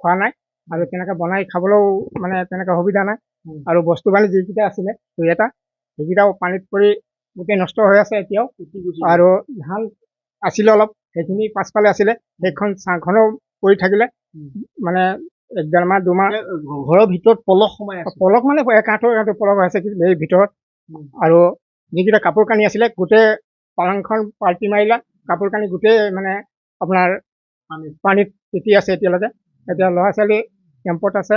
খোৱা নাই আৰু তেনেকৈ বনাই খাবলৈও মানে তেনেকৈ সুবিধা নাই আৰু বস্তু বাহিনী যিকেইটা আছিলে দুই এটা সেইকেইটাও পানীত পৰি গোটেই নষ্ট হৈ আছে এতিয়াও আৰু ধান আছিলে অলপ সেইখিনি পাছফালে আছিলে সেইখন চাংখনো পৰি থাকিলে মানে 1.5 মাহ 2 মাহ ঘৰৰ ভিতৰত পলস সোমাই আছে পলক মানে একাঁঠো পলক হৈ আছে এই ভিতৰত আৰু যিকেইটা কাপোৰ কানি আছিলে গোটেই পালংখন পাল্টি মাৰিলে কাপোৰ কানি গোটেই মানে আপোনাৰ পানীত তিতি আছে এতিয়ালৈকে এতিয়া ল'ৰা ছোৱালী কেম্পত আছে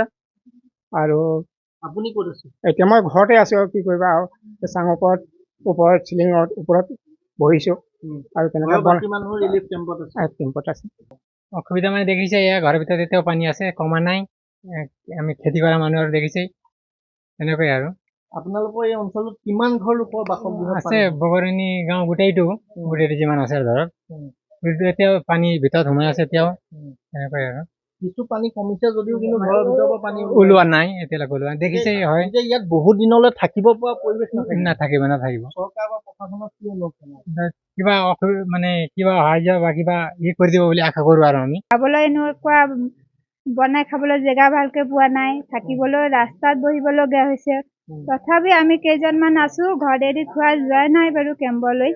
আৰু আপুনি ক'ত আছে এতিয়া মই ঘৰতে আছো আৰু কি কৰিবা আৰু চাঙৰ ওপৰত চিলিঙৰ ওপৰত বহিছো আৰু তেনেকৈ বাকী মানুহৰ ৰিলিফ কেম্পত আছে কেম্পত আছে অসুবিধা মানে দেখিছে এয়া ঘৰৰ ভিতৰত এতিয়াও পানী আছে কমা নাই আমি খেতি কৰা মানুহ আৰু দেখিছেই তেনেকৈ আৰু আপোনালোকৰ এই অঞ্চলত কিমান ঘৰ লোকৰ বাসগৃহ আছে বগৰণি গাঁও গোটেইটো যিমান আছে ধৰক এতিয়াও পানী ভিতৰত সোমাই আছে এতিয়াও তেনেকৈ আৰু কিছু পানী কমিছে যদিও কিন্তু ঘৰৰ ভিতৰৰ পৰা পানী ওলোৱা নাই এতিয়ালৈকে ওলোৱা দেখিছেই হয় ইয়াত বহুত দিনলৈ থাকিব পৰা পৰিৱেশ নাথাকিব চৰকাৰ বা প্ৰশাসনৰ কি অনুৰোধ কিবা মানে কিবা সাহায্য বা কিবা কৰি দিব বুলি আশা কৰো আৰু আমি খাবলৈ এনেকুৱা বনাই খাবলৈ জেগা ভালকে পোৱা নাই থাকিবলৈ ৰাস্তাত বহিবলগীয়া হৈছে তথাপি আমি কেইজনমান আছো ঘৰেদি খোৱা যোৱা নাই বাৰু কেম্পলৈ